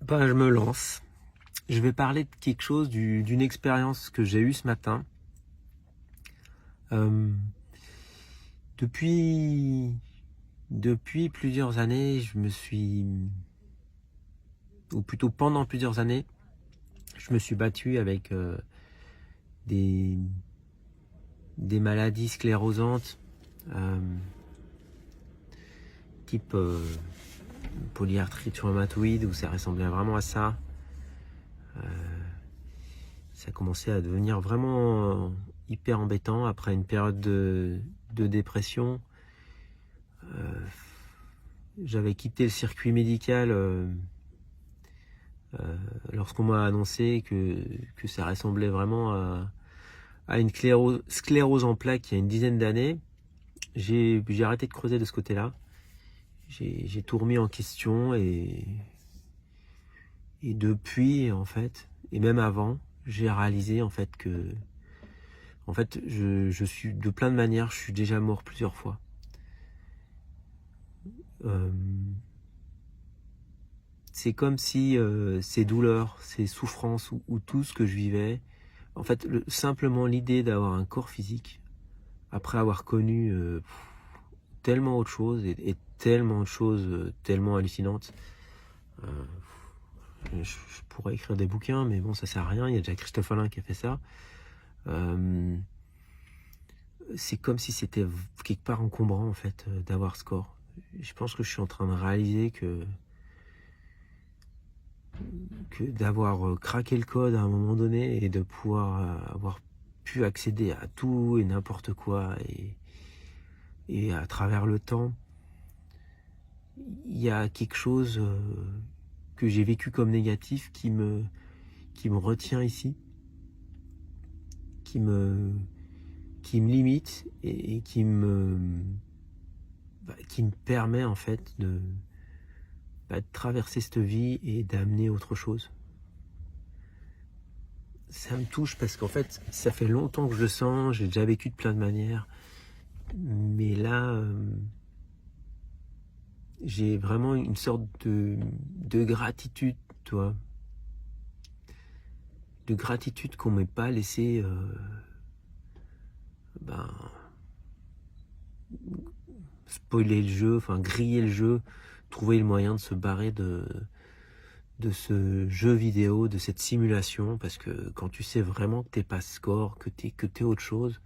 Ben, je me lance. Je vais parler de quelque chose, d'une expérience que j'ai eue ce matin. Euh, depuis, depuis plusieurs années, ou plutôt pendant plusieurs années, je me suis battu avec des, des maladies sclérosantes, euh, type polyarthrite rhumatoïde, où ça ressemblait vraiment à ça. Ça commençait à devenir vraiment hyper embêtant après une période de dépression. J'avais quitté le circuit médical lorsqu'on m'a annoncé que ça ressemblait vraiment à une sclérose en plaques il y a une dizaine d'années. J'ai arrêté de creuser de ce côté-là. J'ai tout remis en question et depuis, en fait, et même avant, j'ai réalisé en fait que je suis de plein de manières, je suis déjà mort plusieurs fois. C'est comme si ces douleurs, ces souffrances ou tout ce que je vivais, en fait, simplement l'idée d'avoir un corps physique, après avoir connu tellement autre chose et tellement de choses tellement hallucinantes. Je pourrais écrire des bouquins, mais bon, ça sert à rien. Il y a déjà Christophe Alain qui a fait ça. C'est comme si c'était quelque part encombrant en fait d'avoir ce corps. Je pense que je suis en train de réaliser que d'avoir craqué le code à un moment donné et de pouvoir avoir pu accéder à tout et n'importe quoi et à travers le temps, il y a quelque chose que j'ai vécu comme négatif qui me retient ici, qui me limite et qui me permet en fait de traverser cette vie et d'amener autre chose. Ça me touche parce qu'en fait, ça fait longtemps que je le sens, j'ai déjà vécu de plein de manières, mais là, j'ai vraiment une sorte de gratitude, toi, de gratitude qu'on m'ait pas laissé spoiler le jeu, enfin griller le jeu, trouver le moyen de se barrer de ce jeu vidéo, de cette simulation, parce que quand tu sais vraiment que t'es pas score, que t'es autre chose,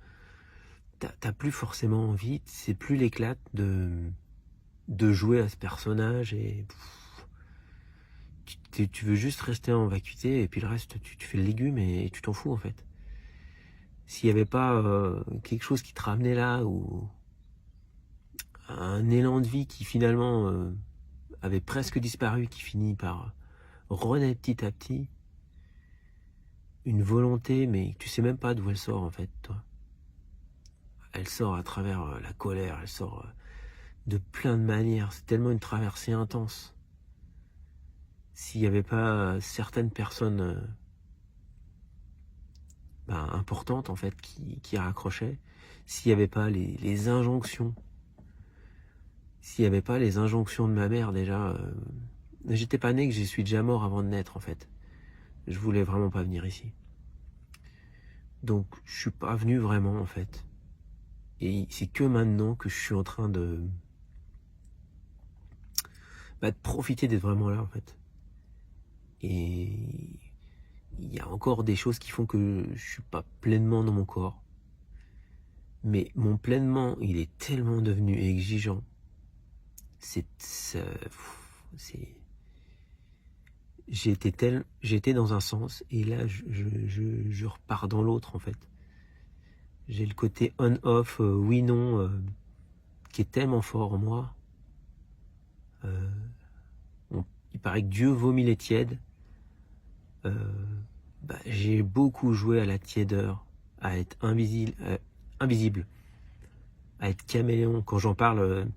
t'as plus forcément envie, c'est plus l'éclate de jouer à ce personnage et tu veux juste rester en vacuité et puis le reste tu fais le légume et tu t'en fous en fait. S'il n'y avait pas quelque chose qui te ramenait là ou un élan de vie qui finalement avait presque disparu, qui finit par renaître petit à petit, une volonté mais tu sais même pas d'où elle sort en fait toi. Elle sort à travers la colère, elle sort de plein de manières, c'est tellement une traversée intense. S'il n'y avait pas certaines personnes importantes en fait qui raccrochaient, s'il n'y avait pas les injonctions, s'il n'y avait pas les injonctions de ma mère déjà, j'étais pas né, que j'y suis déjà mort avant de naître en fait. Je voulais vraiment pas venir ici. Donc je suis pas venu vraiment en fait. Et c'est que maintenant que je suis en train de profiter d'être vraiment là en fait. Et il y a encore des choses qui font que je suis pas pleinement dans mon corps. Mais mon pleinement, il est tellement devenu exigeant. J'étais dans un sens et là je repars dans l'autre en fait. J'ai le côté on-off, oui-non, qui est tellement fort en moi. Il paraît que Dieu vomit les tièdes. J'ai beaucoup joué à la tiédeur, à être invisible, à être caméléon. Quand j'en parle,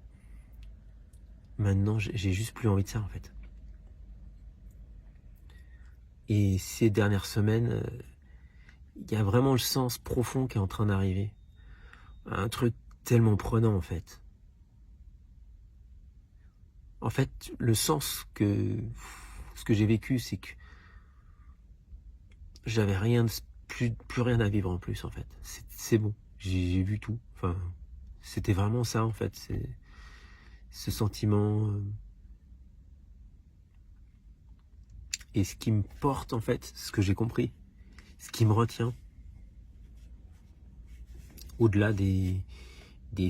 maintenant j'ai juste plus envie de ça en fait. Et ces dernières semaines, il y a vraiment le sens profond qui est en train d'arriver. Un truc tellement prenant en fait. En fait, le sens ce que j'ai vécu, c'est que j'avais plus rien à vivre en plus, en fait. C'est bon, j'ai vu tout. Enfin, c'était vraiment ça, en fait. C'est ce sentiment. Et ce qui me porte, en fait, ce que j'ai compris, ce qui me retient, au-delà des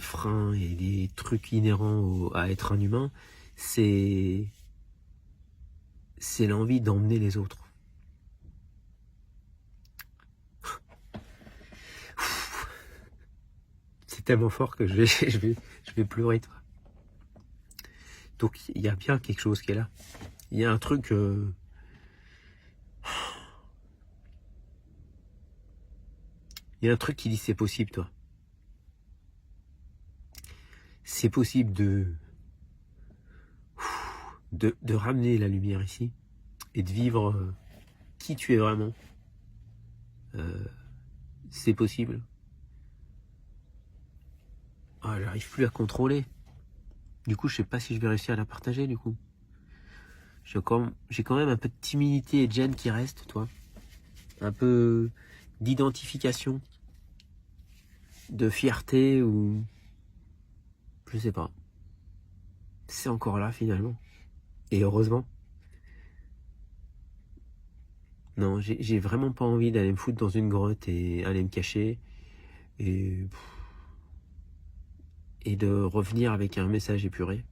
freins et des trucs inhérents à être un humain, c'est l'envie d'emmener les autres. C'est tellement fort que je vais pleurer, toi. Donc il y a bien quelque chose qui est là. Il y a un truc... il y a un truc qui dit c'est possible, toi. C'est possible de ramener la lumière ici et de vivre qui tu es vraiment. C'est possible. Ah, j'arrive plus à contrôler. Du coup, je sais pas si je vais réussir à la partager, du coup. J'ai quand même un peu de timidité et de gêne qui reste, toi. Un peu d'identification, de fierté ou... Je sais pas. C'est encore là, finalement. Et heureusement. Non, j'ai vraiment pas envie d'aller me foutre dans une grotte et aller me cacher. Et de revenir avec un message épuré.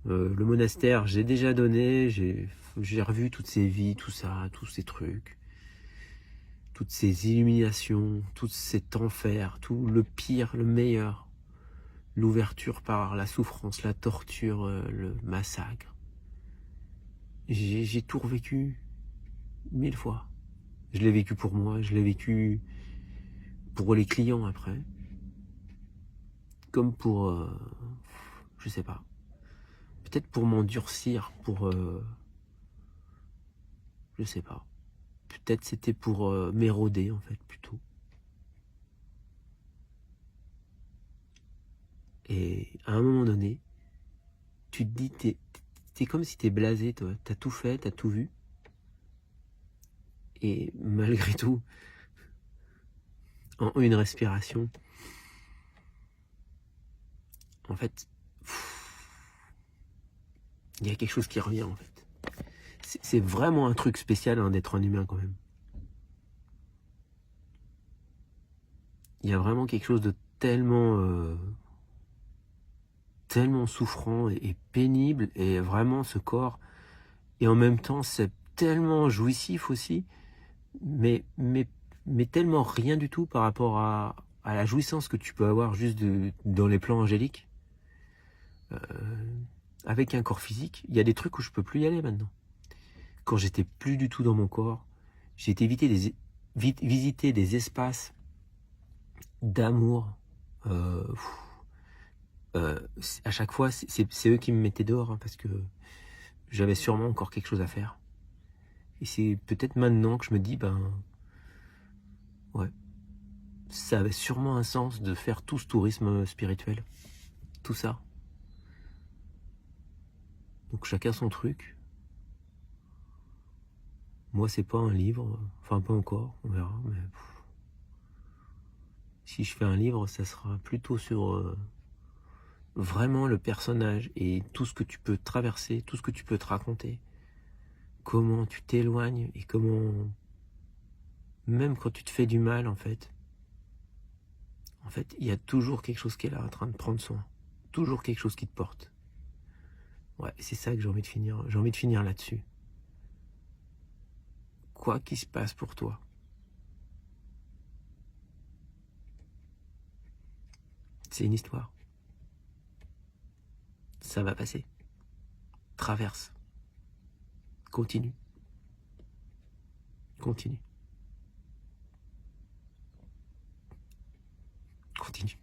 Le monastère, j'ai déjà donné, j'ai revu toutes ces vies, tout ça, tous ces trucs, toutes ces illuminations, tout cet enfer, tout le pire, le meilleur, l'ouverture par la souffrance, la torture, le massacre. J'ai tout revécu 1000 fois. Je l'ai vécu pour moi, je l'ai vécu pour les clients après, comme pour, je sais pas, peut-être pour m'endurcir, pour, je sais pas. Peut-être c'était pour m'éroder, en fait, plutôt. Et à un moment donné, tu te dis, t'es comme si t'es blasé, toi. T'as tout fait, t'as tout vu. Et malgré tout, en une respiration, en fait, il y a quelque chose qui revient, en fait. C'est vraiment un truc spécial, hein, d'être un humain, quand même. Il y a vraiment quelque chose de tellement souffrant et pénible, et vraiment ce corps, et en même temps c'est tellement jouissif aussi, mais tellement rien du tout par rapport à la jouissance que tu peux avoir juste dans les plans angéliques. Avec un corps physique, il y a des trucs où je peux plus y aller maintenant. Quand j'étais plus du tout dans mon corps, j'ai été visiter des espaces d'amour. À chaque fois, c'est eux qui me mettaient dehors, hein, parce que j'avais sûrement encore quelque chose à faire. Et c'est peut-être maintenant que je me dis, ben, ouais, ça avait sûrement un sens de faire tout ce tourisme spirituel. Tout ça. Donc chacun son truc. Moi, c'est pas un livre. Enfin, pas encore, on verra. Mais si je fais un livre, ça sera plutôt sur vraiment le personnage et tout ce que tu peux traverser, tout ce que tu peux te raconter. Comment tu t'éloignes et comment, même quand tu te fais du mal, en fait, il y a toujours quelque chose qui est là en train de prendre soin. Toujours quelque chose qui te porte. Ouais, c'est ça que j'ai envie de finir. J'ai envie de finir là-dessus. Quoi qu'il se passe pour toi, c'est une histoire. Ça va passer. Traverse. Continue. Continue. Continue.